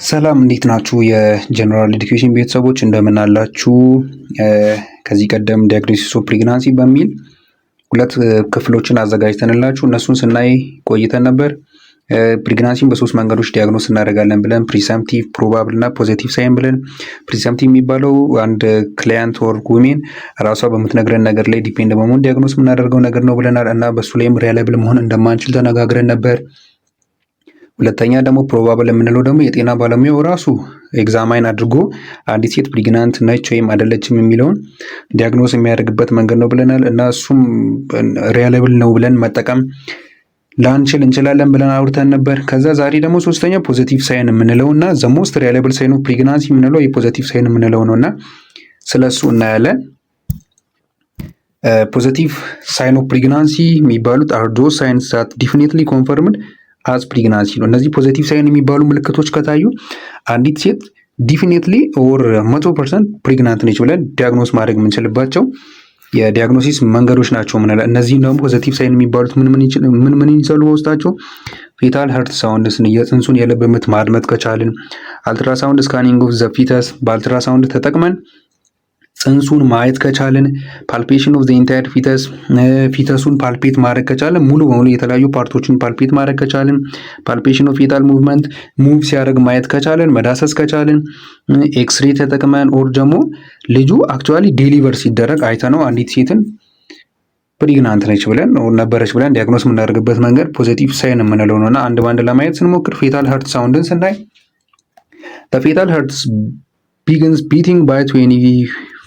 ሰላም እንዴት ናችሁ? የጀነራል ኤዱኬሽን ቤተሰቦች እንደምን አላችሁ? ከዚህ ቀደም ዲያግኖሲስ ኦፍ ፕሬግናንሲ በሚል ሁለት ክፍሎችን አዘጋጅተንላችሁ እነሱን ስናይ ቆይተን ነበር። ፕሬግናንሲን በሶስት መንገዶች ዲያግኖስ እናደርጋለን ብለን ፕሪሰምፕቲቭ፣ ፕሮባብል እና ፖዚቲቭ ሳይን ብለን። ፕሪሰምፕቲቭ የሚባለው አንድ ክላይንት ኦር ውሜን ራሷ በምትነግረን ነገር ላይ ዲፔንድ በመሆን ዲያግኖስ የምናደርገው ነገር ነው ብለናል እና በሱ ላይም ሪላይብል መሆን እንደማንችል ተነጋግረን ነበር። ሁለተኛ ደግሞ ፕሮባብል የምንለው ደግሞ የጤና ባለሙያው ራሱ ኤግዛማይን አድርጎ አንዲት ሴት ፕሬግናንት ነች ወይም አይደለችም የሚለውን ዲያግኖስ የሚያደርግበት መንገድ ነው ብለናል እና እሱም ሪላይብል ነው ብለን መጠቀም ላንችል እንችላለን ብለን አውርተን ነበር። ከዛ ዛሬ ደግሞ ሶስተኛ ፖዚቲቭ ሳይን የምንለው እና ዘ ሞስት ሪላይብል ሳይን ኦፍ ፕሬግናንሲ የምንለው የፖዚቲቭ ሳይን የምንለው ነው እና ስለሱ እናያለን። ፖዚቲቭ ሳይን ኦፍ ፕሬግናንሲ የሚባሉት አር ዶዝ ሳይንስ ዛት ዲፊኒትሊ ኮንፈርምድ አዝ ፕሬግናንሲ ነው። እነዚህ ፖዚቲቭ ሳይን የሚባሉ ምልክቶች ከታዩ አንዲት ሴት ዲፊኒትሊ ኦር 100% ፕሬግናንት ነች ብለን ዲያግኖስ ማድረግ የምንችልባቸው የዲያግኖሲስ መንገዶች ናቸው ምንለ። እነዚህም ደግሞ ፖዚቲቭ ሳይን የሚባሉት ምን ይይዛሉ? በውስጣቸው ፌታል ሀርት ሳውንድስ የፅንሱን የልብ ምት ማድመጥ ከቻልን፣ አልትራሳውንድ ስካኒንግ ኦፍ ዘ ፊተስ በአልትራሳውንድ ተጠቅመን ፅንሱን ማየት ከቻልን፣ ፓልፔሽን ኦፍ ዘ ኢንታየር ፊተስ ፊተሱን ፓልፔት ማድረግ ከቻልን፣ ሙሉ በሙሉ የተለያዩ ፓርቶችን ፓልፔት ማድረግ ከቻልን፣ ፓልፔሽን ኦፍ ፌታል ሙቭመንት ሙቭ ሲያደርግ ማየት ከቻልን፣ መዳሰስ ከቻልን፣ ኤክስሬ ተጠቅመን ኦር ደግሞ ልጁ አክቹዋሊ ዴሊቨር ሲደረግ አይተነው አንዲት ሴትን ፕሬግናንት ነች ብለን ነበረች ብለን ዲያግኖስ የምናደርግበት መንገድ ፖዚቲቭ ሳይን የምንለው ነው እና አንድ ባንድ ለማየት ስንሞክር ፌታል ሀርት ሳውንድን ስናይ ፌታል ሀርትስ ቢግንስ ቢቲንግ ባይ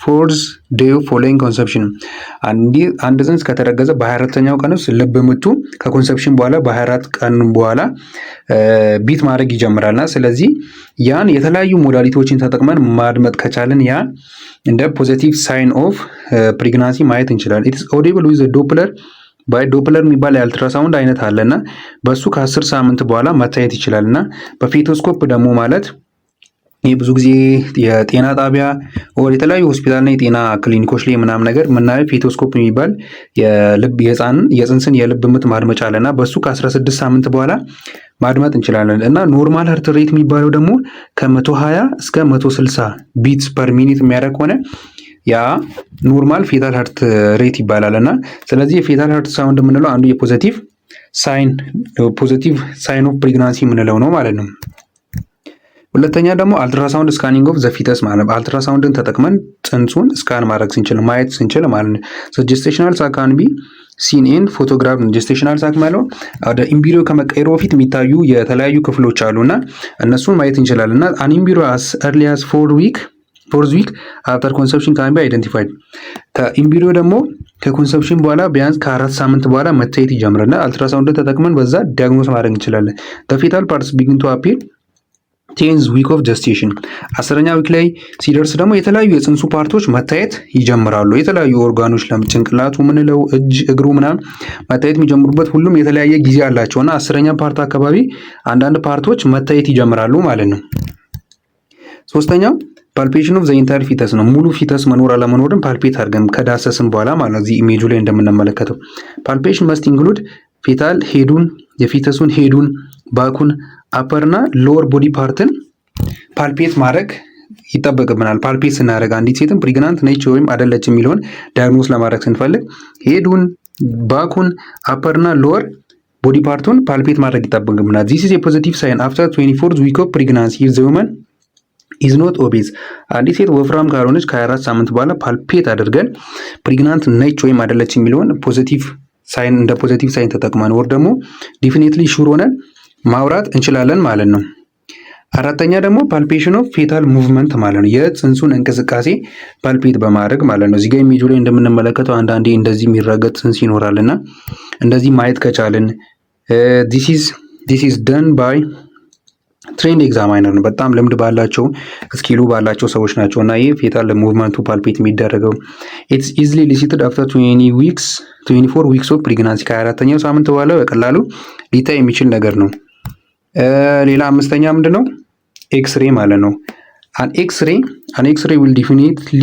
24th day following conception አንድ ፅንስ ከተረገዘ በ24ኛው ቀን ውስጥ ልብ ምቱ ከኮንሰፕሽን በኋላ በ24 ቀን በኋላ ቢት ማድረግ ይጀምራልና ስለዚህ ያን የተለያዩ ሞዳሊቲዎችን ተጠቅመን ማድመጥ ከቻልን ያ እንደ ፖዚቲቭ ሳይን ኦፍ ፕሬግናንሲ ማየት እንችላለን። ኢትስ ኦዲብል ዊዝ ዶፕለር ባይ ዶፕለር የሚባል የአልትራሳውንድ አይነት አለና በሱ ከ10 ሳምንት በኋላ መታየት ይችላልና በፌቶስኮፕ ደግሞ ማለት ይህ ብዙ ጊዜ የጤና ጣቢያ ወር የተለያዩ ሆስፒታልና የጤና ክሊኒኮች ላይ ምናምን ነገር የምናየው ፌቶስኮፕ የሚባል የፅንስን የልብ ምት ማድመጫ አለና በሱ ከ16 ሳምንት በኋላ ማድመጥ እንችላለን እና ኖርማል ሀርት ሬት የሚባለው ደግሞ ከ120 እስከ 160 ቢትስ ፐር ሚኒት የሚያደርግ ሆነ ያ ኖርማል ፌታል ሀርት ሬት ይባላል እና ስለዚህ የፌታል ሀርት ሳውንድ የምንለው አንዱ የፖዚቲቭ ሳይን ኦፍ ፕሬግናንሲ የምንለው ነው ማለት ነው። ሁለተኛ ደግሞ አልትራሳውንድ ስካኒንግ ኦፍ ዘ ፊተስ ማለት ነው። አልትራሳውንድን ተጠቅመን ፅንሱን ስካን ማድረግ ስንችል ማየት ስንችል ማለት ነው። ጀስቴሽናል ሳክ ካን ቢ ሲን ኢን ፎቶግራፍ ነው። ጀስቴሽናል ሳክ ማለት ወደ ኢምብሪዮ ከመቀየሩ በፊት የሚታዩ የተለያዩ ክፍሎች አሉና እነሱን ማየት እንችላለን እና አን ኢምብሪዮ አስ ኤርሊ አስ 4th week አፍተር ኮንሰፕሽን ካን ቢ አይደንቲፋይድ። ከኢምብሪዮ ደግሞ ከኮንሰፕሽን በኋላ ቢያንስ ከ4 ሳምንት በኋላ መታየት ይጀምራልና አልትራሳውንድን ተጠቅመን በዛ ዲያግኖስ ማድረግ እንችላለን። ዘ ፌታል ፓርትስ ቢጊን ቱ አፒር 10th week of gestation 10ኛ ዊክ ላይ ሲደርስ ደግሞ የተለያዩ የፅንሱ ፓርቶች መታየት ይጀምራሉ። የተለያዩ ኦርጋኖች ጭንቅላቱ ምንለው እጅ እግሩ ምናምን መታየት የሚጀምሩበት ሁሉም የተለያየ ጊዜ አላቸውና 10ኛ ፓርት አካባቢ አንዳንድ ፓርቶች መታየት ይጀምራሉ ማለት ነው። ሶስተኛው ፓልፔሽን ኦፍ ዘ ኢንታየር ፊተስ ነው። ሙሉ ፊተስ መኖር አለመኖርን ፓልፔት አድርገን ከዳሰስን በኋላ ማለት ነው። እዚህ ኢሜጁ ላይ እንደምንመለከተው ፓልፔሽን መስት ኢንክሉድ ፌታል ሄዱን የፊተሱን ሄዱን ባኩን አፐር እና ሎወር ቦዲ ፓርትን ፓልፔት ማድረግ ይጠበቅብናል። ፓልፔት ስናደርግ አንዲት ሴትን ፕሬግናንት ነች ወይም አይደለች የሚለውን ዳያግኖስ ለማድረግ ስንፈልግ ሄዱን፣ ባኩን፣ አፐር እና ሎወር ቦዲ ፓርቱን ፓልፔት ማድረግ ይጠበቅብናል። ዚስ ኢዝ የፖዚቲቭ ሳይን አፍተር 24th week of pregnancy if the woman is not obese። አንዲት ሴት ወፍራም ካልሆነች ከ24 ሳምንት በኋላ ፓልፔት አድርገን ፕሬግናንት ነች ወይም አይደለች የሚለውን ፖዚቲቭ ሳይን እንደ ፖዚቲቭ ሳይን ተጠቅመን ወር ደግሞ ዲፊኒትሊ ሹር ሆነን ማውራት እንችላለን ማለት ነው። አራተኛ ደግሞ ፓልፔሽን ኦፍ ፌታል ሙቭመንት ማለት ነው። የፅንሱን እንቅስቃሴ ፓልፔት በማድረግ ማለት ነው። እዚህ ጋር ኢሜጁ ላይ እንደምንመለከተው አንዳንዴ እንደዚህ የሚረገጥ ፅንስ ይኖራልና እንደዚህ ማየት ከቻልን this is done by ትሬንድ ኤግዛማይነር ነው። በጣም ልምድ ባላቸው ስኪሉ ባላቸው ሰዎች ናቸው እና ይህ ፌታል ሙቭመንቱ ፓልፔት የሚደረገው ኢትስ ኢዝሊ ሊሲትድ አፍተር 24 weeks ኦፍ ፕሬግናንሲ ከ24ኛው ሳምንት በኋላ በቀላሉ ሊታይ የሚችል ነገር ነው። ሌላ አምስተኛ ምንድን ነው? ኤክስሬ ማለት ነው። አን ኤክስሬ ዊል ዲፊኒትሊ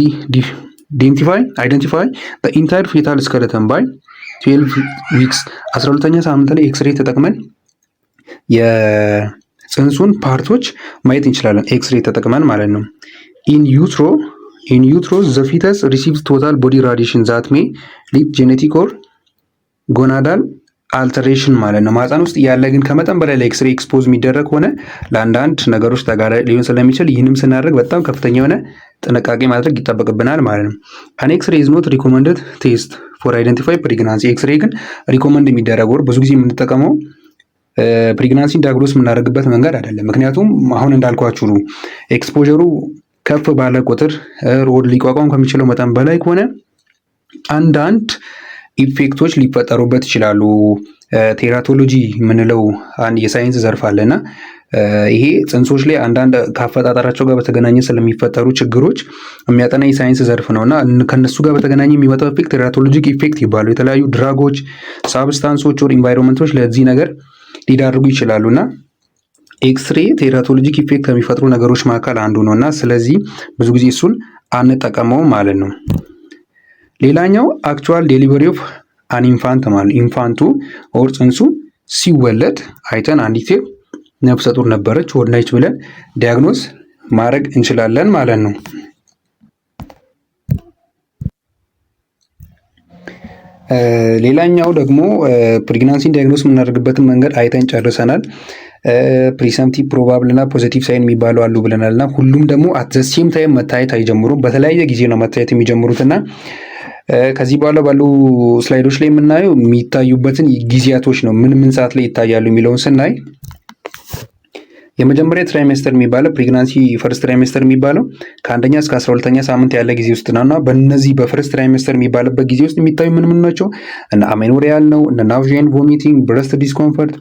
አይደንቲፋይ ዘ ኢንታየር ፌታል ስኬለተን ባይ 12 weeks 12ኛ ሳምንት ላይ ኤክስሬ ተጠቅመን ጽንሱን ፓርቶች ማየት እንችላለን ኤክስሬ ተጠቅመን ማለት ነው። ኢን ዩትሮ ዘ ፊተስ ሪሲቭስ ቶታል ቦዲ ራዲሽን ዛት ሜይ ሊድ ጄኔቲክ ኦር ጎናዳል አልተሬሽን ማለት ነው። ማህፀን ውስጥ ያለ ግን ከመጠን በላይ ለኤክስሬ ኤክስፖዝ የሚደረግ ሆነ ለአንዳንድ ነገሮች ተጋላጭ ሊሆን ስለሚችል ይህንም ስናደርግ በጣም ከፍተኛ የሆነ ጥንቃቄ ማድረግ ይጠበቅብናል ማለት ነው። አን ኤክስሬ ኢዝ ኖት ሪኮመንደድ ቴስት ፎር አይደንቲፋይ ፕሬግናንሲ። ኤክስሬ ግን ሪኮመንድ የሚደረግ ወር ብዙ ጊዜ የምንጠቀመው ፕሬግናንሲን ዳያግኖስ የምናደርግበት መንገድ አይደለም። ምክንያቱም አሁን እንዳልኳችሁ ነው ኤክስፖዠሩ ከፍ ባለ ቁጥር ሆድ ሊቋቋም ከሚችለው መጠን በላይ ከሆነ አንዳንድ ኢፌክቶች ሊፈጠሩበት ይችላሉ። ቴራቶሎጂ የምንለው አንድ የሳይንስ ዘርፍ አለና ይሄ ጽንሶች ላይ አንዳንድ ከአፈጣጠራቸው ጋር በተገናኘ ስለሚፈጠሩ ችግሮች የሚያጠና የሳይንስ ዘርፍ ነው እና ከነሱ ጋር በተገናኘ የሚመጣው ኢፌክት ቴራቶሎጂክ ኢፌክት ይባሉ። የተለያዩ ድራጎች፣ ሳብስታንሶች ወር ኢንቫይሮንመንቶች ለዚህ ነገር ሊዳርጉ ይችላሉ እና ኤክስሬ ቴራቶሎጂክ ኢፌክት ከሚፈጥሩ ነገሮች መካከል አንዱ ነው እና ስለዚህ ብዙ ጊዜ እሱን አንጠቀመውም ማለት ነው። ሌላኛው አክቹዋል ዴሊቨሪ ኦፍ አን ኢንፋንት ማለት ኢንፋንቱ ኦር ጽንሱ ሲወለድ አይተን አንዲት ሴት ነፍሰ ጡር ነበረች ወልዳለች ብለን ዲያግኖስ ማድረግ እንችላለን ማለት ነው። ሌላኛው ደግሞ ፕሬግናንሲን ዲያግኖስ የምናደርግበትን መንገድ አይተን ጨርሰናል። ፕሪሰምቲቭ ፕሮባብል እና ፖዚቲቭ ሳይን የሚባሉ አሉ ብለናል እና ሁሉም ደግሞ አት ዘ ሴም ታይም መታየት አይጀምሩም። በተለያየ ጊዜ ነው መታየት የሚጀምሩት እና ከዚህ በኋላ ባሉ ስላይዶች ላይ የምናየው የሚታዩበትን ጊዜያቶች ነው። ምን ሰዓት ላይ ይታያሉ የሚለውን ስናይ የመጀመሪያ ትራይሜስተር የሚባለው ፕሬግናንሲ ፈርስት ትራይሜስተር የሚባለው ከአንደኛ እስከ 12ኛ ሳምንት ያለ ጊዜ ውስጥ ነው እና በእነዚህ በፈርስት ትራይሜስተር የሚባልበት ጊዜ ውስጥ የሚታዩ ምን ናቸው? እነ አሜኖሪያል ነው፣ እነ ናውዚያ ኤንድ ቮሚቲንግ፣ ብረስት ዲስኮምፈርት፣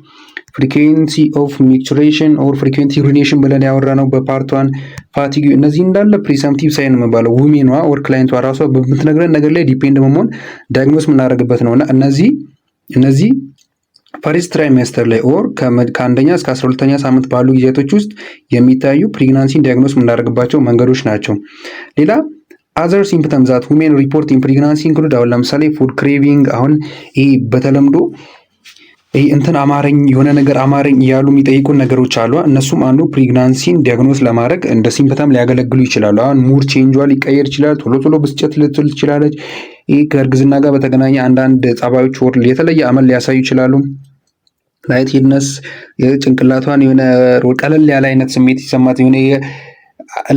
ፍሪኩዌንሲ ኦፍ ሚክቹሬሽን ኦር ፍሪኩዌንት ዩሪኔሽን ብለን ያወራ ነው በፓርት ዋን፣ ፋቲግ። እነዚህ እንዳለ ፕሪሰምፕቲቭ ሳይን የሚባለው ውሜኗ ኦር ክላይንቷ ራሷ በምትነግረን ነገር ላይ ዲፔንድ በመሆን ዳያግኖስ የምናደርግበት ነው እና እነዚህ ፈርስት ትራይሜስተር ላይ ኦር ከአንደኛ እስከ 12ኛ ሳምንት ባሉ ጊዜያቶች ውስጥ የሚታዩ ፕሬግናንሲን ዲያግኖስ የምናደርግባቸው መንገዶች ናቸው። ሌላ አዘር ሲምፕተም ዛት ውሜን ሪፖርት ኢን ፕሬግናንሲ ኢንክሉድ አሁን ለምሳሌ ፉድ ክሬቪንግ። አሁን ይሄ በተለምዶ እንትን አማረኝ የሆነ ነገር አማረኝ እያሉ የሚጠይቁን ነገሮች አሉ። እነሱም አንዱ ፕሬግናንሲን ዲያግኖስ ለማድረግ እንደ ሲምፕተም ሊያገለግሉ ይችላሉ። አሁን ሙድ ቼንጇ ሊቀየር ይችላል። ቶሎ ቶሎ ብስጭት ልትል ትችላለች። ይህ ከእርግዝና ጋር በተገናኘ አንዳንድ ጸባዮች ወር የተለየ አመል ሊያሳዩ ይችላሉ። ላይት ሂድነስ፣ ጭንቅላቷን የሆነ ቀለል ያለ አይነት ስሜት ይሰማት፣ የሆነ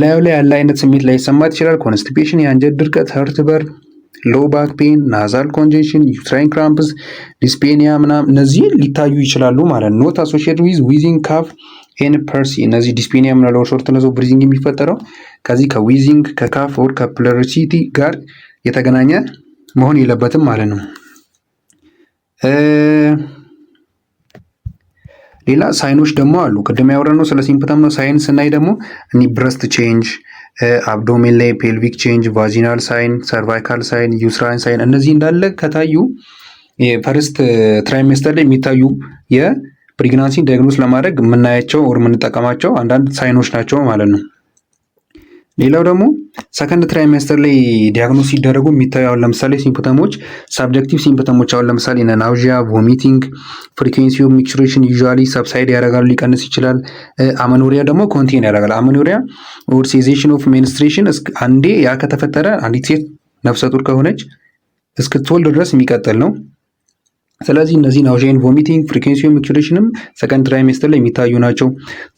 ላዩ ላይ ያለ አይነት ስሜት ላይ ይሰማት ይችላል። ኮንስቲፔሽን፣ የአንጀት ድርቀት፣ ሀርትበር፣ ሎ ባክ ፔን፣ ናዛል ኮንጀንሽን፣ ዩትራይን ክራምፕስ፣ ዲስፔኒያ ምናምን እነዚህ ሊታዩ ይችላሉ ማለት ነው። ኖት አሶሺየትድ ዊዝ ዊዚንግ ካፍ ኤን ፐርሲ። እነዚህ ዲስፔኒያ የምንለው ሾርትነስ ኦፍ ብሪዚንግ የሚፈጠረው ከዚህ ከዊዚንግ ከካፍ ኦር ከፕለሪሲቲ ጋር የተገናኘ መሆን የለበትም ማለት ነው። ሌላ ሳይኖች ደግሞ አሉ። ቅድም ያወራነው ስለ ሲምፕተም ነው። ሳይን ስናይ ደግሞ እኒ ብረስት ቼንጅ፣ አብዶሜን ላይ ፔልቪክ ቼንጅ፣ ቫጂናል ሳይን፣ ሰርቫይካል ሳይን፣ ዩትራይን ሳይን እነዚህ እንዳለ ከታዩ የፈርስት ትራይሜስተር ላይ የሚታዩ የፕሬግናንሲን ዲያግኖስ ለማድረግ የምናያቸው ወር የምንጠቀማቸው አንዳንድ ሳይኖች ናቸው ማለት ነው። ሌላው ደግሞ ሰከንድ ትራይሜስተር ላይ ዲያግኖስ ሲደረጉ የሚታዩ አሁን ለምሳሌ ሲምፕተሞች ሳብጀክቲቭ ሲምፕተሞች አሁን ለምሳሌ ናውዚያ፣ ቮሚቲንግ፣ ፍሪኩዌንሲ ኦፍ ሚክቹሬሽን ዩዥዋሊ ሰብሳይድ ያደርጋሉ፣ ሊቀንስ ይችላል። አመኖሪያ ደግሞ ኮንቴን ያደርጋል። አመኖሪያ ኦር ሴዜሽን ኦፍ ሜንስትሬሽን አንዴ ያ ከተፈጠረ አንዲት ሴት ነፍሰ ጡር ከሆነች እስክትወልድ ድረስ የሚቀጥል ነው። ስለዚህ እነዚህ ናውዚያ ኤንድ ቮሚቲንግ፣ ፍሪኩዌንሲ ኦፍ ሚክቹሬሽንም ሰከንድ ትራይሜስተር ላይ የሚታዩ ናቸው።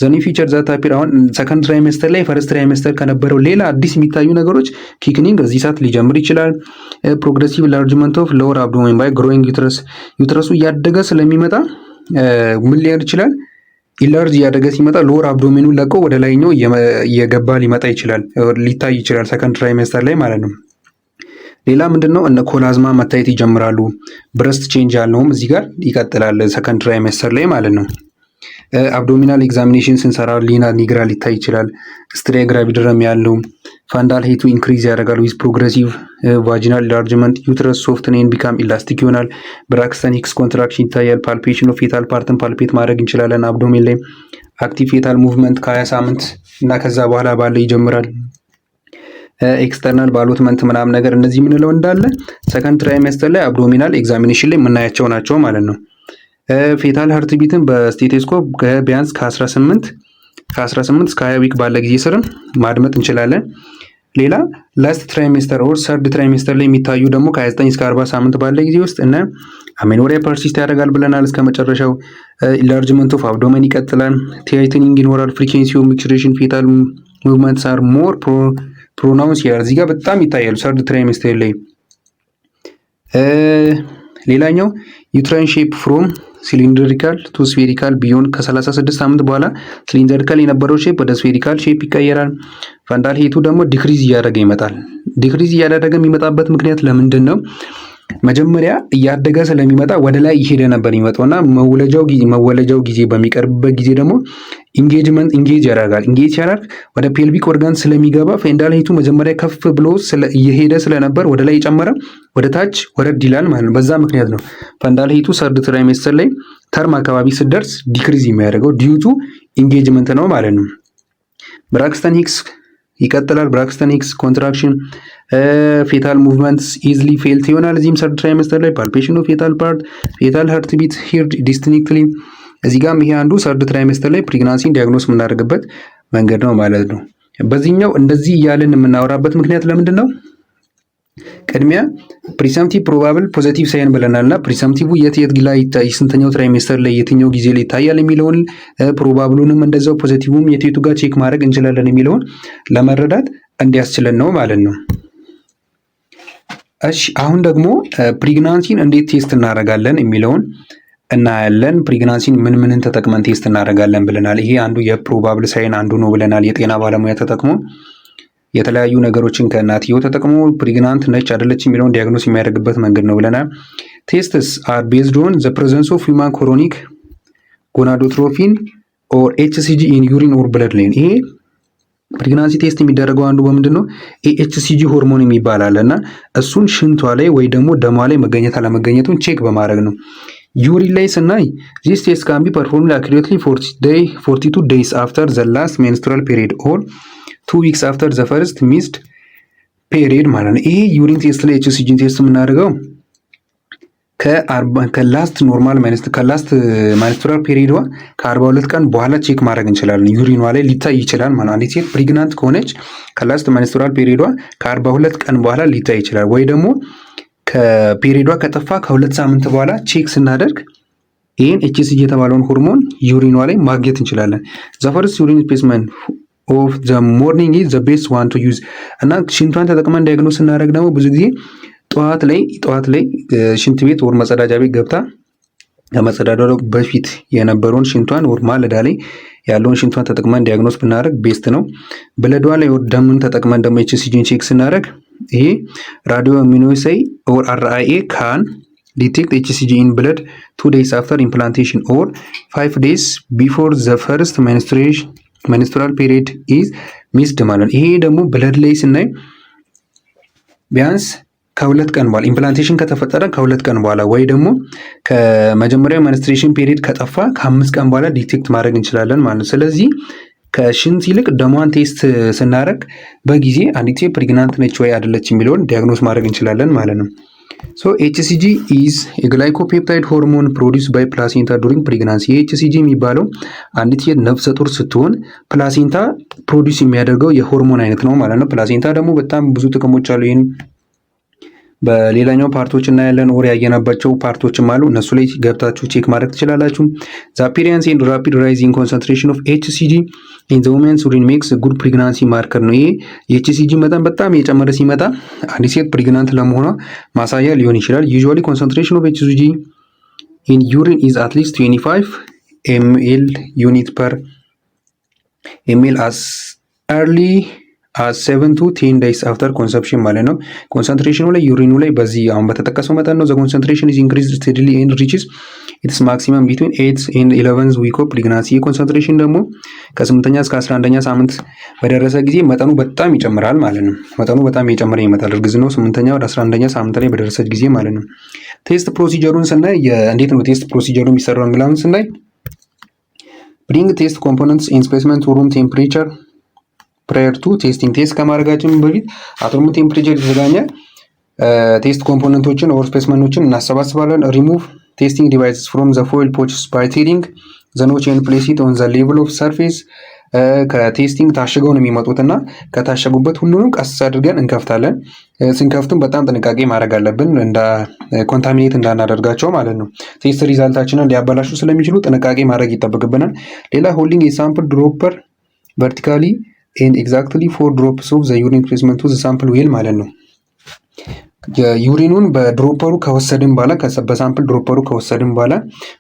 ዘኒ ፊቸር ዛት አፒር አሁን ሰከንድ ትራይሜስተር ላይ ፈርስት ትራይሜስተር ከነበረው ሌላ አዲስ የሚታዩ ነገሮች ኪክኒንግ እዚህ ሰዓት ሊጀምር ይችላል። ፕሮግሬሲቭ ላርጅመንት ኦፍ ሎወር አብዶሜን ባይ ግሮዊንግ ዩትረስ። ዩትረሱ እያደገ ስለሚመጣ ምን ሊያድ ይችላል? ኢላርጅ እያደገ ሲመጣ ሎወር አብዶሜኑን ለቆ ወደ ላይኛው እየገባ ሊመጣ ይችላል፣ ሊታይ ይችላል ሰከንድ ትራይሜስተር ላይ ማለት ነው። ሌላ ምንድን ነው? እነ ኮላዝማ መታየት ይጀምራሉ። ብረስት ቼንጅ ያልነውም እዚህ ጋር ይቀጥላል ሰከንድ ትራይሜስተር ላይ ማለት ነው። አብዶሚናል ኤግዛሚኔሽን ስንሰራ ሊና ኒግራ ሊታይ ይችላል። ስትሪያ ግራቪድረም ያለው ፋንዳል ሄቱ ኢንክሪዝ ያደርጋል ዊዝ ፕሮግሬሲቭ ቫጂናል ኢንላርጅመንት። ዩትረስ ሶፍትን ኤንድ ቢካም ኢላስቲክ ይሆናል። ብራክስተን ሂክስ ኮንትራክሽን ይታያል። ፓልፔሽን ኦፍ ፌታል ፓርትን ፓልፔት ማድረግ እንችላለን። አብዶሜን ላይ አክቲቭ ፌታል ሙቭመንት ከ20 ሳምንት እና ከዛ በኋላ ባለ ይጀምራል። ኤክስተርናል ባሎትመንት ምናምን ነገር እነዚህ የምንለው እንዳለ ሰከንድ ትራይሜስተር ላይ አብዶሚናል ኤግዛሚኔሽን ላይ የምናያቸው ናቸው ማለት ነው። ፌታል ሀርት ቢትን በስቴቴስኮፕ ቢያንስ ከ18 እስከ 20 ዊክ ባለ ጊዜ ስርን ማድመጥ እንችላለን። ሌላ ላስት ትራይሜስተር ኦር ሰርድ ትራይሜስተር ላይ የሚታዩ ደግሞ ከ29 እስከ 40 ሳምንት ባለ ጊዜ ውስጥ እና አሜኖሪያ ፐርሲስት ያደርጋል ብለናል እስከ መጨረሻው። ኢንላርጅመንት ኦፍ አብዶመን ይቀጥላል። ቲታኒንግ ይኖራል። ፍሪኩዌንሲ ኦፍ ሚክስሬሽን ፌታል ሙቭመንትስ አር ሞር ፕሮናውንስ ይላል። እዚህ ጋር በጣም ይታያሉ ሰርድ ትራይሜስተር ላይ። ሌላኛው ዩትራይን ሼፕ ፍሮም ሲሊንድሪካል ቱ ስፌሪካል ቢዮን ከ36 ሳምንት በኋላ ሲሊንድሪካል የነበረው ሼፕ ወደ ስፌሪካል ሼፕ ይቀየራል። ፈንዳል ሄቱ ደግሞ ዲክሪዝ እያደረገ ይመጣል። ዲክሪዝ እያደረገ የሚመጣበት ምክንያት ለምንድን ነው? መጀመሪያ እያደገ ስለሚመጣ ወደ ላይ እየሄደ ነበር የሚመጣው እና መወለጃው ጊዜ በሚቀርብበት ጊዜ ደግሞ ኢንጌጅ ያደርጋል። ኢንጌጅ ሲያደርግ ወደ ፔልቪክ ኦርጋን ስለሚገባ ፌንዳል ሄቱ መጀመሪያ ከፍ ብሎ እየሄደ ስለነበር ወደ ላይ የጨመረ ወደ ታች ወረድ ይላል ማለት ነው። በዛ ምክንያት ነው ፈንዳል ሄቱ ሰርድ ትራይሜስተር ላይ ተርም አካባቢ ስደርስ ዲክሪዝ የሚያደርገው ዲዩቱ ኢንጌጅመንት ነው ማለት ነው። ብራክስተን ሂክስ ይቀጥላል። ብራክስተን ሂክስ ኮንትራክሽን ፌታል ሙቭመንትስ ኢዝሊ ፌልት ይሆናል። እዚህም ሰርድ ትራይሜስተር ላይ ፓልፔሽን ኦፍ ፌታል ፓርት ፌታል ሀርት ቢት ሂርድ ዲስቲንክትሊ። እዚህ ጋም ይሄ አንዱ ሰርድ ትራይሜስተር ላይ ፕሬግናንሲን ዲያግኖስ የምናደርግበት መንገድ ነው ማለት ነው። በዚህኛው እንደዚህ እያልን የምናወራበት ምክንያት ለምንድን ነው? ቅድሚያ ፕሪሰምቲቭ ፕሮባብል ፖዘቲቭ ሳይን ብለናል እና ፕሪሰምቲቭ የት ላይ ይታይ ስንተኛው ትራይሜስተር ላይ የትኛው ጊዜ ላይ ይታያል የሚለውን ፕሮባብሉንም እንደዛው ፖዘቲቭም የቱ ጋር ቼክ ማድረግ እንችላለን የሚለውን ለመረዳት እንዲያስችለን ነው ማለት ነው። እሺ አሁን ደግሞ ፕሬግናንሲን እንዴት ቴስት እናደርጋለን የሚለውን እናያለን። ፕሬግናንሲን ምንን ተጠቅመን ቴስት እናደርጋለን ብለናል። ይሄ አንዱ የፕሮባብል ሳይን አንዱ ነው ብለናል። የጤና ባለሙያ ተጠቅሞ የተለያዩ ነገሮችን ከእናትየው ተጠቅሞ ፕሬግናንት ነች አይደለች የሚለውን ዲያግኖስ የሚያደርግበት መንገድ ነው ብለናል። ቴስትስ አር ቤዝድ ኦን ዘ ፕሬዘንስ ኦፍ ሂውማን ኮሮኒክ ጎናዶትሮፊን ኦር ኤችሲጂ ኢን ዩሪን ኦር ብለድ ላይን። ይሄ ፕሬግናንሲ ቴስት የሚደረገው አንዱ በምንድን ነው? ኤችሲጂ ሆርሞን የሚባል አለ እና እሱን ሽንቷ ላይ ወይ ደግሞ ደሟ ላይ መገኘት አለመገኘቱን ቼክ በማድረግ ነው። ዩሪን ላይ ስናይ ዚስ ቴስት ካን ቢ ፐርፎርምድ አኩሬትሊ 42 ዴይስ አፍተር ዘ ላስት ሜንስትራል ፔሪድ ኦር 2 ዊክስ አፍተር ዘ ፈርስት ሚስድ ፔሪድ ማለት ነው። ይሄ ዩሪን ቴስት ላይ ኤችሲጂ ቴስት የምናደርገው ከላስት ማንስትራል ፔሪድዋ ከ42 ቀን በኋላ ቼክ ማድረግ እንችላለን። ዩሪኗ ላይ ሊታይ ይችላል ማለት ነው። አንዲት ሴት ፕሬግናንት ከሆነች ከላስት ማንስትራል ፔሪድዋ ከ42 ቀን በኋላ ሊታይ ይችላል። ወይ ደግሞ ከፔሪዷ ከጠፋ ከ2 ሳምንት በኋላ ቼክ ስናደርግ ይህን ኤችሲጂ የተባለውን ሆርሞን ዩሪኗ ላይ ማግኘት እንችላለን። ዘ ፈርስት ዩሪን ስፔሲመን ኦፍ ዘ ሞርኒንግ ኢዝ ዘ ቤስት ዋን ቱ ዩዝ እና ሽንቷን ተጠቅመን ዳያግኖስ ስናደርግ ደግሞ ብዙ ጊዜ ጠዋት ላይ ሽንት ቤት ወር መጸዳጃ ቤት ገብታ ከመጸዳዳው በፊት የነበረውን ሽንቷን ወር ማለዳ ላይ ያለውን ሽንቷን ተጠቅመን ዲያግኖስ ብናደርግ ቤስት ነው። ብለዷ ላይ ወር ደምን ተጠቅመን ደግሞ ኤችሲጂን ቼክ ስናደርግ ይሄ ራዲዮ ኢሚኖሳይ ኦር አርአይኤ ካን ዲቴክት ኤችሲጂ ኢን ብለድ 2 days after implantation or 5 days before the first menstrual period is missed ማለት ነው። ይሄ ደግሞ ብለድ ላይ ስናይ ቢያንስ ከ2 ቀን በኋላ ኢምፕላንቴሽን ከተፈጠረ ከ2 ቀን በኋላ ወይ ደግሞ ከመጀመሪያው መንስትሬሽን ፔሪድ ከጠፋ ከ5 ቀን በኋላ ዲቴክት ማድረግ እንችላለን ማለት ነው። ስለዚህ ከሽንት ይልቅ ደሟን ቴስት ስናደርግ በጊዜ አንዲት ሴት ፕሬግናንት ነች ወይ አይደለች የሚለውን ዲያግኖስ ማድረግ እንችላለን ማለት ነው። ሶ ኤችሲጂ ኢዝ ግላይኮፔፕታይድ ሆርሞን ፕሮዲውስ ባይ ፕላሴንታ ዱሪንግ ፕሬግናንሲ። ኤችሲጂ የሚባለው አንዲት ሴት ነፍሰ ጡር ስትሆን ፕላሴንታ ፕሮዲውስ የሚያደርገው የሆርሞን አይነት ነው ማለት ነው። ፕላሴንታ ደግሞ በጣም ብዙ ጥቅሞች አሉ። ይህን በሌላኛው ፓርቶች እናያለን። ኦር ያየናባቸው ፓርቶችም አሉ። እነሱ ላይ ገብታችሁ ቼክ ማድረግ ትችላላችሁ። ዘ አፒሪያንስ ኤንድ ራፒድ ራይዚንግ ኮንሰንትሬሽን ኦፍ ኤችሲጂ ኢን ዘ ውመንስ ዩሪን ሜክስ ጉድ ፕሬግናንሲ ማርከር ነው። ይሄ የኤችሲጂ መጠን በጣም የጨመረ ሲመጣ አንዲት ሴት ፕሬግናንት ለመሆኗ ማሳያ ሊሆን ይችላል። ዩዥዋሊ ኮንሰንትሬሽን ኦፍ ኤችሲጂ ኢን ዩሪን ኢዝ አት ሊስት 25 ml ዩኒት ፐር ml as early as 7 to 10 days after conception ማለት ነው። ኮንሰንትሬሽኑ ላይ ዩሪኑ ላይ በዚህ አሁን በተጠቀሰው መጠን ነው። ዘ ኮንሰንትሬሽን is increased steadily and reaches its maximum between 8 and 11 week of pregnancy። ኮንሰንትሬሽን ደግሞ ከ8ኛ እስከ 11ኛ ሳምንት በደረሰ ጊዜ መጠኑ በጣም ይጨምራል ማለት ነው። መጠኑ በጣም እየጨመረ ይመጣል። እርግዝናው 8ኛ ወደ 11ኛ ሳምንት ላይ በደረሰች ጊዜ ማለት ነው። ቴስት ፕሮሲጀሩን ስናይ እንዴት ነው ቴስት ፕሮሲጀሩ የሚሰራው የሚለውን ስናይ bring test components in specimen to room temperature prior to testing። ቴስት ከማድረጋችን በፊት at room temperature የተዘጋጀ ቴስት ኮምፖነንቶችን ኦር ስፔስመኖችን እናሰባስባለን። ሪሙቭ ቴስቲንግ ዲቫይስስ ፍሮም ዘ ፎይል ፖችስ ባይ ቴሊንግ ዘ ኖች ኤንድ ፕሌስ ኢት ኦን ዘ ሌቭል ኦፍ ሰርፌስ። ከቴስቲንግ ታሽገው ነው የሚመጡትና ከታሸጉበት ሁሉንም ቀስ አድርገን እንከፍታለን። ስንከፍቱም በጣም ጥንቃቄ ማድረግ አለብን ኮንታሚኔት እንዳናደርጋቸው ማለት ነው። ቴስት ሪዛልታችንን ሊያበላሹ ስለሚችሉ ጥንቃቄ ማድረግ ይጠበቅብናል። ሌላ ሆልዲንግ የሳምፕል ድሮፐር ቨርቲካሊ ኤንድ ኤግዛክትሊ 4 ድሮፕስ ኦፍ ዘ ዩሪን ፕሌስመንት ቱ ዘ ሳምፕል ዌል ማለት ነው። የዩሪኑን በድሮፐሩ ከወሰድን በኋላ በሳምፕል ድሮፐሩ ከወሰድን በኋላ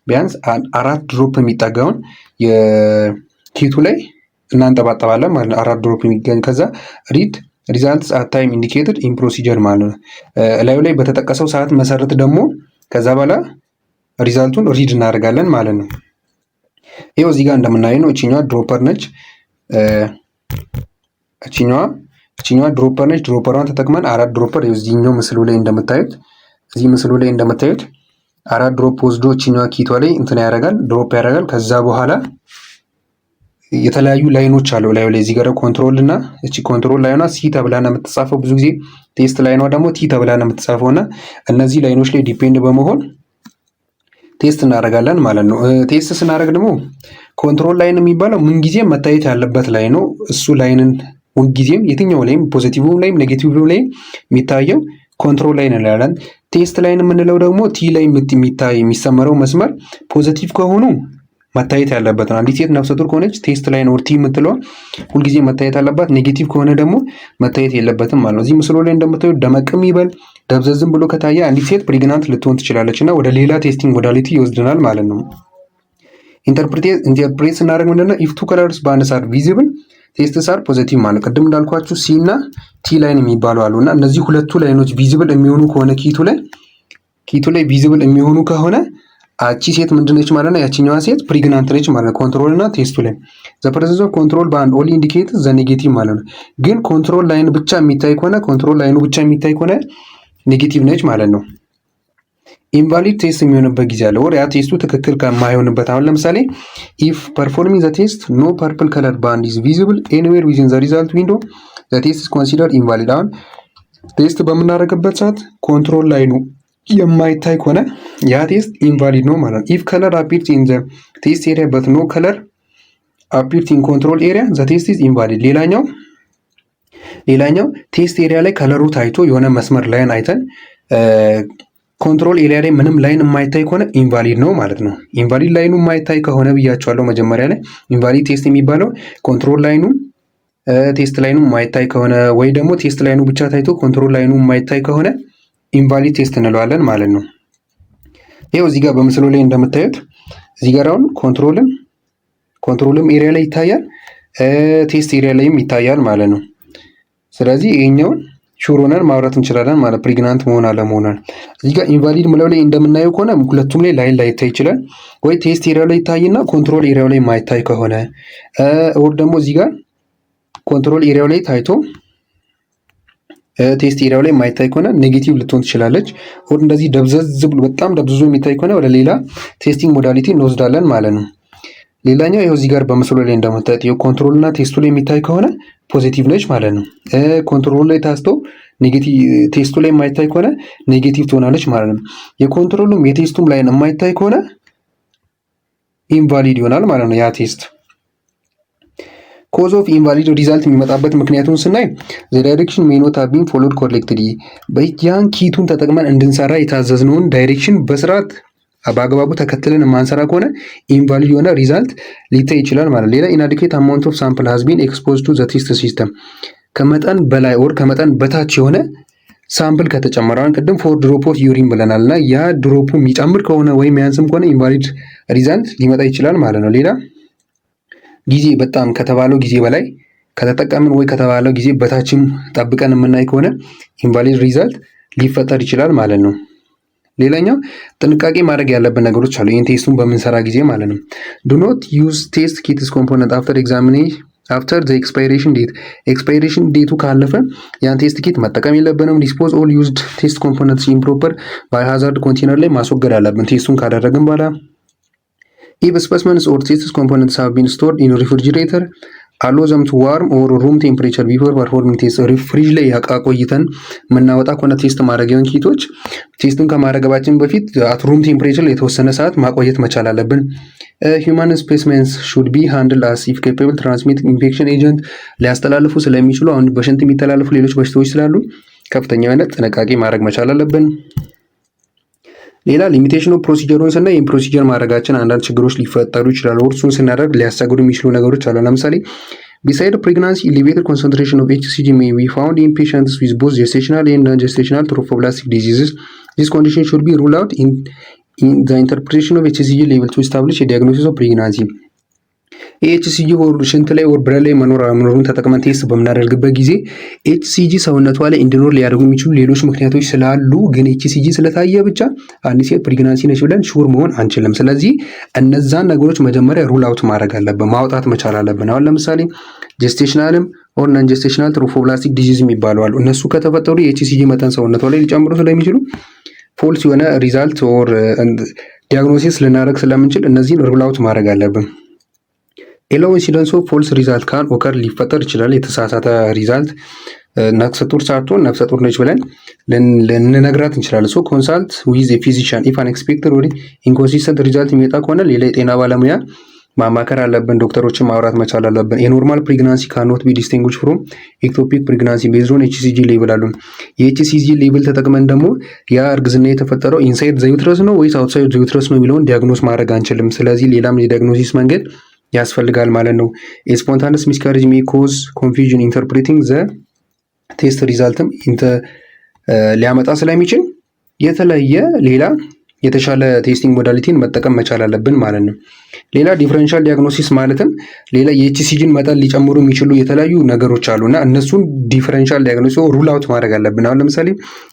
ቢያንስ 4 ድሮፕ የሚጠጋውን የኪቱ ላይ እናንጠባጠባለን ማለት ነው። 4 ድሮፕ የሚገኝ ከዛ ሪድ ሪዛልትስ አት ታይም ኢንዲኬትድ ኢን ፕሮሲጀር ማለት ነው። እላዩ ላይ በተጠቀሰው ሰዓት መሰረት ደግሞ ከዛ በኋላ ሪዛልቱን ሪድ እናደርጋለን ማለት ነው። ይኸው እዚህ ጋር እንደምናየው ነው። እችኛዋ ድሮፐር ነች። እችኛዋ ድሮፐር ነች። ድሮፐሯን ተጠቅመን 4 ድሮፐር እዚህኛው ምስሉ ላይ እንደምታዩት ምስሉ ላይ እንደምታዩት 4 ድሮፕ ወስዶ እችኛዋ ኪቷ ላይ እንትን ያደርጋል፣ ድሮፕ ያደርጋል። ከዛ በኋላ የተለያዩ ላይኖች አሉ ላይ እዚህ ጋር ኮንትሮል እና እቺ ኮንትሮል ላይኗ ሲ ተብላ ነው የምትጻፈው። ብዙ ጊዜ ቴስት ላይኗ ደግሞ ቲ ተብላ ነው የምትጻፈው እና እነዚህ ላይኖች ላይ ዲፔንድ በመሆን ቴስት እናደርጋለን ማለት ነው። ቴስት ስናደርግ ደግሞ ኮንትሮል ላይን የሚባለው ምንጊዜም መታየት ያለበት ላይ ነው። እሱ ላይንን ሁልጊዜም የትኛው ላይም ፖዚቲቭ ላይም ኔጌቲቭ ላይም የሚታየው ኮንትሮል ላይን እንላለን። ቴስት ላይን የምንለው ደግሞ ቲ ላይ የሚሰመረው መስመር ፖዚቲቭ ከሆኑ መታየት ያለበት ነው። አንዲት ሴት ነፍሰ ጡር ከሆነች ቴስት ላይን ኦር ቲ የምትለው ሁልጊዜ መታየት አለባት። ኔጌቲቭ ከሆነ ደግሞ መታየት የለበትም ማለት ነው። እዚህ ምስሉ ላይ እንደምታዩት ደመቅም ይበል ደብዘዝም ብሎ ከታየ አንዲት ሴት ፕሬግናንት ልትሆን ትችላለች እና ወደ ሌላ ቴስቲንግ ሞዳሊቲ ይወስድናል ማለት ነው። ኢንተርፕሬት ስናደርግ ምንድነው ኢፍ ቱ ከለርስ በአንድ ሳር ቪዚብል ቴስትስ አር ፖዚቲቭ ማለት ቅድም እንዳልኳችሁ ሲ እና ቲ ላይን የሚባሉ አሉ እና እነዚህ ሁለቱ ላይኖች ቪዚብል የሚሆኑ ከሆነ ኪቱ ላይ ቪዚብል የሚሆኑ ከሆነ አቺ ሴት ምንድነች ማለት ነው? ያቺኛዋ ሴት ፕሬግናንት ነች ማለት ነው። ኮንትሮል እና ቴስቱ ላይ ዘ ፕሬዘንስ ኦፍ ኮንትሮል ባንድ ኦንሊ ኢንዲኬት ዘ ኔጌቲቭ ማለት ነው። ግን ኮንትሮል ላይን ብቻ የሚታይ ከሆነ ኔጌቲቭ ነች ማለት ነው። ኢንቫሊድ ቴስት የሚሆንበት ጊዜ አለ ወር ያ ቴስቱ ትክክል ከማይሆንበት አሁን ለምሳሌ ኢፍ ፐርፎርሚንግ ዘ ቴስት ኖ ፐርፕል ከለር ባንድ ኢዝ ቪዚብል ኤኒዌር ዊዝን ዘ ሪዛልት ዊንዶ ዘ ቴስት ኢዝ ኮንሲደርድ ኢንቫሊድ። አሁን ቴስት በምናደርግበት ሰዓት ኮንትሮል ላይኑ የማይታይ ከሆነ ያ ቴስት ኢንቫሊድ ነው ማለት ነው። ኢፍ ከለር አፒርስ ኢን ዘ ቴስት ኤሪያ በት ኖ ከለር አፒርስ ኢን ኮንትሮል ኤሪያ ዘ ቴስት ኢዝ ኢንቫሊድ። ሌላኛው ቴስት ኤሪያ ላይ ከለሩ ታይቶ የሆነ መስመር ላይን አይተን ኮንትሮል ኤሪያ ላይ ምንም ላይን የማይታይ ከሆነ ኢንቫሊድ ነው ማለት ነው። ኢንቫሊድ ላይኑ የማይታይ ከሆነ ብያቸዋለሁ መጀመሪያ ላይ። ኢንቫሊድ ቴስት የሚባለው ኮንትሮል ላይኑ ቴስት ላይኑ የማይታይ ከሆነ ወይ ደግሞ ቴስት ላይኑ ብቻ ታይቶ ኮንትሮል ላይኑ የማይታይ ከሆነ ኢንቫሊድ ቴስት እንለዋለን ማለት ነው። ይኸው እዚህ ጋር በምስሉ ላይ እንደምታዩት እዚህ ጋር አሁን ኮንትሮልም ኤሪያ ላይ ይታያል፣ ቴስት ኤሪያ ላይም ይታያል ማለት ነው። ስለዚህ ይሄኛውን ሹር ሆነን ማውራት እንችላለን ማለት ፕሬግናንት መሆን አለመሆኗን። እዚህ ጋር ኢንቫሊድ ምለው ላይ እንደምናየው ከሆነ ሁለቱም ላይ ላይን ላይታይ ይችላል። ወይ ቴስት ኤሪያው ላይ ይታይና ኮንትሮል ኤሪያው ላይ ማይታይ ከሆነ ኦር ደግሞ እዚህ ጋር ኮንትሮል ኤሪያው ላይ ታይቶ ቴስት ኤሪያው ላይ ማይታይ ከሆነ ኔጌቲቭ ልትሆን ትችላለች። ኦር እንደዚህ ደብዘዝ ብሎ በጣም ደብዝዞ የሚታይ ከሆነ ወደ ሌላ ቴስቲንግ ሞዳሊቲ እንወስዳለን ማለት ነው። ሌላኛው ይኸው እዚህ ጋር በምስሉ ላይ እንደምታዩት ኮንትሮል እና ቴስቱ ላይ የሚታይ ከሆነ ፖዚቲቭ ነች ማለት ነው። ኮንትሮል ላይ ታስቶ ኔጌቲቭ ቴስቱ ላይ የማይታይ ከሆነ ኔጌቲቭ ትሆናለች ማለት ነው። የኮንትሮሉም የቴስቱም ላይን የማይታይ ከሆነ ኢንቫሊድ ይሆናል ማለት ነው ያ ቴስት። ኮዝ ኦፍ ኢንቫሊድ ሪዛልት የሚመጣበት ምክንያቱን ስናይ ዘ ዳይሬክሽን ሜይ ኖት ሃቭ ቢን ፎሎድ ኮሬክትሊ በያን ኪቱን ተጠቅመን እንድንሰራ የታዘዝነውን ዳይሬክሽን በስርዓት በአግባቡ ተከትለን የማንሰራ ከሆነ ኢንቫሊድ የሆነ ሪዛልት ሊታይ ይችላል ማለት ነው። ሌላ ኢናዲኩዌት አማውንት ኦፍ ሳምፕል ሃዝ ቢን ኤክስፖዝድ ቱ ዘ ቴስት ሲስተም ከመጠን በላይ ኦር ከመጠን በታች የሆነ ሳምፕል ከተጨመረ አሁን ቅድም 4 ድሮፕ ኦፍ ዩሪን ብለናል እና ያ ድሮፑ የሚጨምር ከሆነ ወይም ያንስም ከሆነ ኢንቫሊድ ሪዛልት ሊመጣ ይችላል ማለት ነው። ሌላ ጊዜ በጣም ከተባለው ጊዜ በላይ ከተጠቀምን ወይ ከተባለው ጊዜ በታችም ጠብቀን የምናይ ከሆነ ኢንቫሊድ ሪዛልት ሊፈጠር ይችላል ማለት ነው። ሌላኛው ጥንቃቄ ማድረግ ያለብን ነገሮች አሉ ይህን ቴስቱን በምንሰራ ጊዜ ማለት ነው። ዱ ኖት ዩዝ ቴስት ኪትስ ኮምፖነንት አፍተር ኤግዛሚኔሽን አፍተር ዘ ኤክስፓይሬሽን ዴት ኤክስፓይሬሽን ዴቱ ካለፈ ያን ቴስት ኪት መጠቀም የለብንም። ዲስፖዝ ኦል ዩዝድ ቴስት ኮምፖነንትስ ኢምፕሮፐር ባይ ሃዛርድ ኮንቴነር ላይ ማስወገድ አለብን ቴስቱን ካደረግን በኋላ። ኢፍ ስፔሲመንስ ኦር ቴስት ኮምፖነንትስ ሃቭ ቢን ስቶርድ ኢን ሪፍሪጅሬተር አሎ ዘም ቱ ዋርም ኦር ሩም ቴምፕሬቸር ቢፎር ፐርፎርሚንግ ቴስት። ፍሪጅ ላይ ቆይተን የምናወጣ ከሆነ ቴስት ማድረጊያውን ኪቶች ቴስቱን ከማድረጋችን በፊት አት ሩም ቴምፕሬቸር የተወሰነ ሰዓት ማቆየት መቻል አለብን። ሂውማን ስፔሲሜንስ ሹድ ቢ ሃንድል አስ ኢፍ ኬፓብል ትራንስሚት ኢንፌክሽን ኤጀንት ሊያስተላልፉ ስለሚችሉ አሁን በሽንት የሚተላለፉ ሌሎች በሽታዎች ስላሉ ከፍተኛ የሆነ ጥንቃቄ ማድረግ መቻል አለብን። ሌላ ሊሚቴሽን ኦፍ ፕሮሲጀሩን ስናይ ይህን ፕሮሲጀር ማድረጋችን አንዳንድ ችግሮች ሊፈጠሩ ይችላሉ። እርሱን ስናደርግ ሊያስቸግሩ የሚችሉ ነገሮች አሉ። ለምሳሌ ቢሳይድ ፕሬግናንሲ ኤሌቬትድ ኮንሰንትሬሽን ኦፍ ኤችሲጂ ሜይ ቢ ፋውንድ ኢን ፔሸንትስ ዊዝ ቦዝ ጀስቴሽናል ኤንድ ናን ጀስቴሽናል ትሮፎብላስቲክ ዲዚዝስ ዚስ ኮንዲሽን ሹድ ቢ ሩል አውት ኢን ዘ ኢንተርፕሬቴሽን ኦፍ ኤችሲጂ ሌቭል ቱ ኤስታብሊሽ የዲያግኖሲስ ኦፍ ፕሬግናንሲ። ኤችሲጂ ሽንት ላይ ወር ብለድ ላይ መኖሩን ተጠቅመን ቴስት በምናደርግበት ጊዜ ኤችሲጂ ሰውነቷ ላይ እንዲኖር ሊያደርጉ የሚችሉ ሌሎች ምክንያቶች ስላሉ ግን ኤችሲጂ ስለታየ ብቻ አንዲት ሴት ፕሬግናንሲ ነች ብለን ሹር መሆን አንችልም። ስለዚህ እነዛን ነገሮች መጀመሪያ ሩል አውት ማድረግ አለብን፣ ማውጣት መቻል አለብን። አሁን ለምሳሌ ጀስቴሽናልም ኦር ናን ጀስቴሽናል ትሮፎብላስቲክ ዲዚዝ የሚባሉ አሉ። እነሱ ከተፈጠሩ የኤችሲጂ መጠን ሰውነቷ ላይ ሊጨምሩ ስለሚችሉ ፎልስ የሆነ ሪዛልት ኦር ዲያግኖሲስ ልናደርግ ስለምንችል እነዚህን ሩል አውት ማድረግ አለብን። ኤሎ ኢንሲደንስ ኦፍ ፎልስ ሪዛልት ካን ኦከር ሊፈጠር ይችላል። የተሳሳተ ሪዛልት ነፍሰ ጡር ሳትሆን ነፍሰ ጡር ነች ብለን ልንነግራት እንችላለን። ሶ ኮንሳልት ዊዝ ኤ ፊዚሻን ኢፍ አንኤክስፔክትድ ኦር ኢንኮንሲስተንት ሪዛልት የሚመጣ ከሆነ ሌላ የጤና ባለሙያ ማማከር አለብን። ዶክተሮችን ማውራት መቻል አለብን። የኖርማል ፕሬግናንሲ ካኖት ቢ ዲስቲንጉሽ ፍሮም ኤክቶፒክ ፕሬግናንሲ ቤዝድ ኦን ኤችሲጂ ሌቭል አሉ። የኤችሲጂ ሌቭል ተጠቅመን ደግሞ ያ እርግዝና የተፈጠረው ኢንሳይድ ዘ ዩትረስ ነው ወይስ አውትሳይድ ዘ ዩትረስ ነው የሚለውን ዲያግኖስ ማድረግ አንችልም። ስለዚህ ሌላም የዲያግኖሲስ መንገድ ያስፈልጋል ማለት ነው። ስፖንታነስ ሚስካሬጅ ሜይ ኮዝ ኮንፊውዥን ኢንተርፕሬቲንግ ዘ ቴስት ሪዛልትም ሊያመጣ ስለሚችል የተለየ ሌላ የተሻለ ቴስቲንግ ሞዳሊቲን መጠቀም መቻል አለብን ማለት ነው። ሌላ ዲፍረንሻል ዲያግኖሲስ ማለትም ሌላ የኤችሲጂን መጠን ሊጨምሩ የሚችሉ የተለያዩ ነገሮች አሉና እነሱን ዲፍረንሻል ዲያግኖሲስ ሩል አውት ማድረግ አለብን። አሁን ለምሳሌ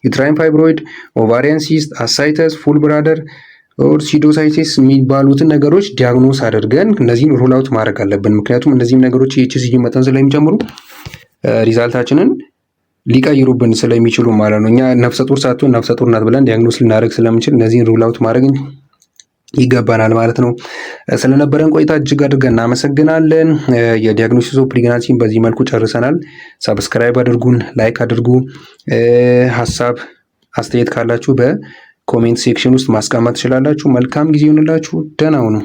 ዩትራይን ፋይብሮይድ፣ ኦቫሪያን ሲስት፣ አሳይተስ፣ ፉል ብራደር ኦር ሲዶሳይቲስ የሚባሉትን ነገሮች ዲያግኖስ አድርገን እነዚህን ሩል አውት ማድረግ አለብን። ምክንያቱም እነዚህም ነገሮች የኤችሲጂ መጠን ስለሚጨምሩ ሪዛልታችንን ሊቀይሩብን ስለሚችሉ ማለት ነው። እኛ ነፍሰ ጡር ሳትሆን ነፍሰ ጡር ናት ብለን ዲያግኖስ ልናደርግ ስለምንችል እነዚህን ሩል አውት ማድረግ ይገባናል ማለት ነው። ስለነበረን ቆይታ እጅግ አድርገን እናመሰግናለን። የዲያግኖሲስ ኦፍ ፕሬግናንሲን በዚህ መልኩ ጨርሰናል። ሰብስክራይብ አድርጉን፣ ላይክ አድርጉ። ሀሳብ አስተያየት ካላችሁ በኮሜንት ሴክሽን ውስጥ ማስቀመጥ ትችላላችሁ። መልካም ጊዜ ይሁንላችሁ። ደህና ሁኑ።